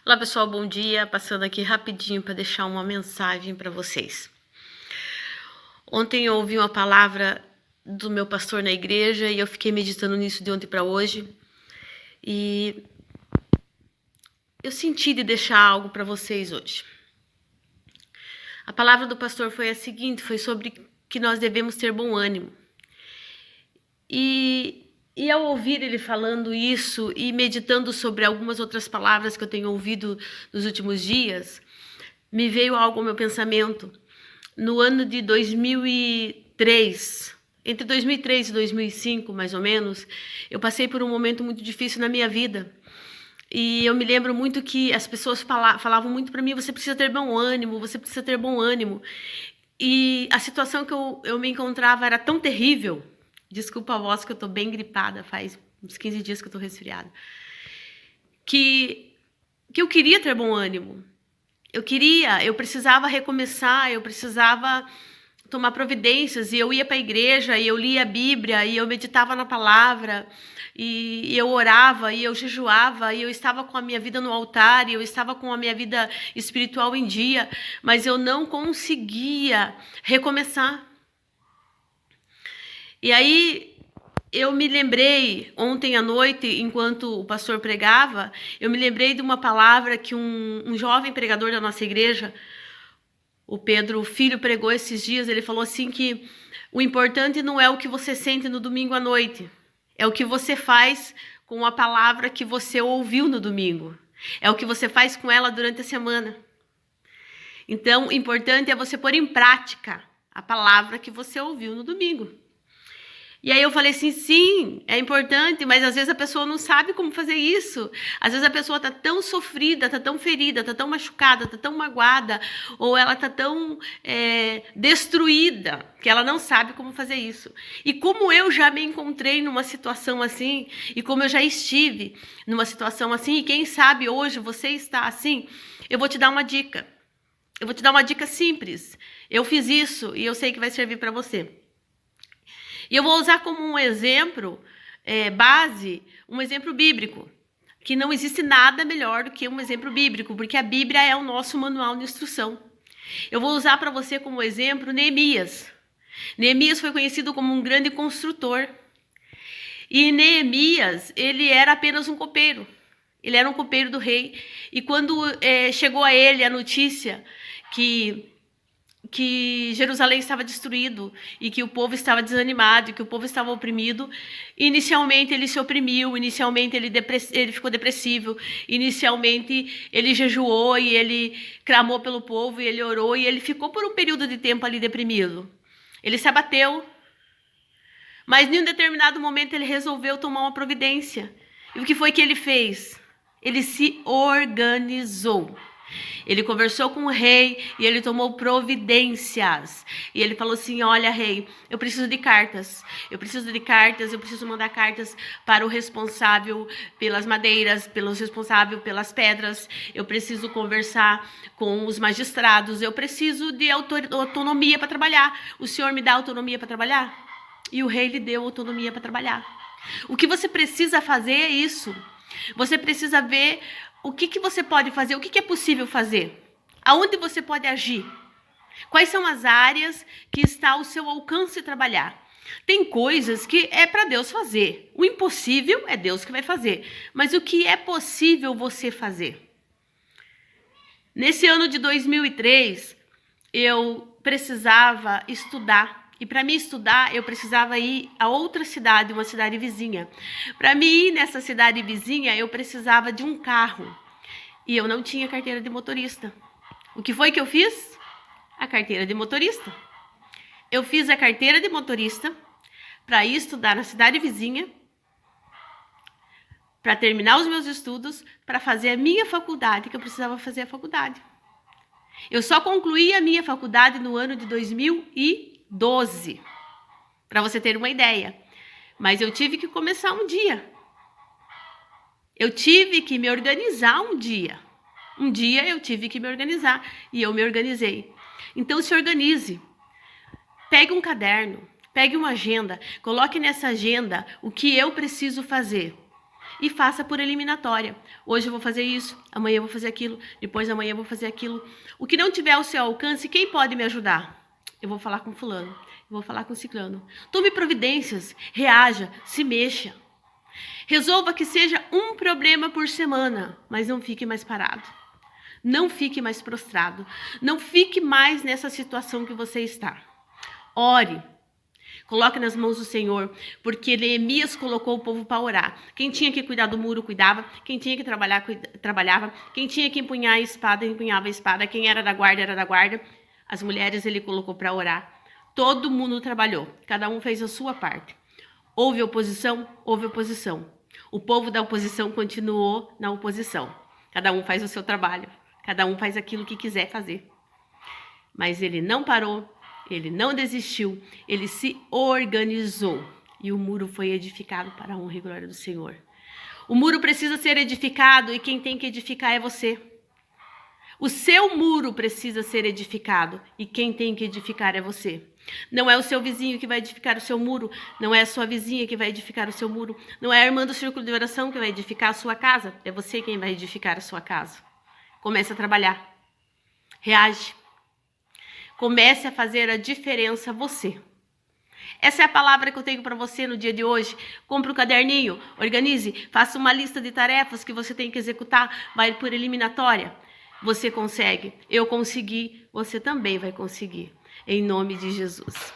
Olá pessoal, bom dia. Passando aqui rapidinho para deixar uma mensagem para vocês. Ontem eu ouvi uma palavra do meu pastor na igreja e eu fiquei meditando nisso de ontem para hoje. E eu senti de deixar algo para vocês hoje. A palavra do pastor foi a seguinte, foi sobre que nós devemos ter bom ânimo. E ao ouvir ele falando isso e meditando sobre algumas outras palavras que eu tenho ouvido nos últimos dias, me veio algo ao meu pensamento. No ano de 2003, entre 2003 e 2005, mais ou menos, eu passei por um momento muito difícil na minha vida. E eu me lembro muito que as pessoas falavam muito para mim, você precisa ter bom ânimo, você precisa ter bom ânimo. E a situação que eu me encontrava era tão terrível. Desculpa a voz que eu tô bem gripada, faz uns 15 dias que eu tô resfriada. Que eu queria ter bom ânimo. Eu precisava recomeçar, eu precisava tomar providências, e eu ia para a igreja, e eu lia a Bíblia, e eu meditava na palavra, e eu orava, e eu jejuava, e eu estava com a minha vida no altar, e eu estava com a minha vida espiritual em dia, mas eu não conseguia recomeçar. E aí eu me lembrei, ontem à noite, enquanto o pastor pregava, eu me lembrei de uma palavra que um jovem pregador da nossa igreja, o Pedro, o filho, pregou esses dias. Ele falou assim que o importante não é o que você sente no domingo à noite, é o que você faz com a palavra que você ouviu no domingo, é o que você faz com ela durante a semana. Então, o importante é você pôr em prática a palavra que você ouviu no domingo. E aí eu falei assim, sim, é importante, mas às vezes a pessoa não sabe como fazer isso. Às vezes a pessoa tá tão sofrida, tá tão ferida, tá tão machucada, tá tão magoada, ou ela tá tão destruída, que ela não sabe como fazer isso. E como eu já me encontrei numa situação assim, e como eu já estive numa situação assim, e quem sabe hoje você está assim, eu vou te dar uma dica. Eu vou te dar uma dica simples. Eu fiz isso e eu sei que vai servir para você. E eu vou usar como um exemplo base, um exemplo bíblico, que não existe nada melhor do que um exemplo bíblico, porque a Bíblia é o nosso manual de instrução. Eu vou usar para você como exemplo Neemias. Neemias foi conhecido como um grande construtor. E Neemias, ele era apenas um copeiro. Ele era um copeiro do rei. E quando chegou a ele a notícia que Jerusalém estava destruído e que o povo estava desanimado e que o povo estava oprimido, inicialmente ele se oprimiu, inicialmente ele ficou depressivo, inicialmente ele jejuou e ele clamou pelo povo e ele orou e ele ficou por um período de tempo ali deprimido. Ele se abateu, mas em um determinado momento ele resolveu tomar uma providência. E o que foi que ele fez? Ele se organizou. Ele conversou com o rei e ele tomou providências. E ele falou assim, olha, rei, eu preciso de cartas. Eu preciso mandar cartas para o responsável pelas madeiras, pelo responsável pelas pedras. Eu preciso conversar com os magistrados. Eu preciso de autonomia para trabalhar. O senhor me dá autonomia para trabalhar? E o rei lhe deu autonomia para trabalhar. O que você precisa fazer é isso. Você precisa ver o que você pode fazer, o que é possível fazer, aonde você pode agir, quais são as áreas que está ao seu alcance trabalhar. Tem coisas que é para Deus fazer, o impossível é Deus que vai fazer, mas o que é possível você fazer? Nesse ano de 2003, eu precisava estudar. E para mim estudar, eu precisava ir a outra cidade, uma cidade vizinha. Para mim ir nessa cidade vizinha, eu precisava de um carro. E eu não tinha carteira de motorista. O que foi que eu fiz? A carteira de motorista. Eu fiz a carteira de motorista para ir estudar na cidade vizinha, para terminar os meus estudos, para fazer a minha faculdade, que eu precisava fazer a faculdade. Eu só concluí a minha faculdade no ano de 2012, para você ter uma ideia. Mas eu tive que começar um dia. Eu tive que me organizar um dia. Um dia eu tive que me organizar e eu me organizei. Então se organize. Pegue um caderno, pegue uma agenda, coloque nessa agenda o que eu preciso fazer. e faça por eliminatória. Hoje eu vou fazer isso, amanhã eu vou fazer aquilo, depois amanhã eu vou fazer aquilo. O que não tiver ao seu alcance, quem pode me ajudar? Eu vou falar com fulano, eu vou falar com ciclano. Tome providências, reaja, se mexa. Resolva que seja um problema por semana, mas não fique mais parado. Não fique mais prostrado. Não fique mais nessa situação que você está. Ore. Coloque nas mãos do Senhor, porque Neemias colocou o povo para orar. Quem tinha que cuidar do muro, cuidava. Quem tinha que trabalhar, trabalhava. Quem tinha que empunhar a espada, empunhava a espada. Quem era da guarda, era da guarda. As mulheres ele colocou para orar. Todo mundo trabalhou. Cada um fez a sua parte. Houve oposição? Houve oposição. O povo da oposição continuou na oposição. Cada um faz o seu trabalho. Cada um faz aquilo que quiser fazer. Mas ele não parou. Ele não desistiu, ele se organizou e o muro foi edificado para a honra e glória do Senhor. O muro precisa ser edificado e quem tem que edificar é você. O seu muro precisa ser edificado e quem tem que edificar é você. Não é o seu vizinho que vai edificar o seu muro, não é a sua vizinha que vai edificar o seu muro, não é a irmã do círculo de oração que vai edificar a sua casa, é você quem vai edificar a sua casa. Comece a trabalhar, reage. Comece a fazer a diferença você. Essa é a palavra que eu tenho para você no dia de hoje. Compre um caderninho, organize, faça uma lista de tarefas que você tem que executar, vai por eliminatória. Você consegue, eu consegui, você também vai conseguir. Em nome de Jesus.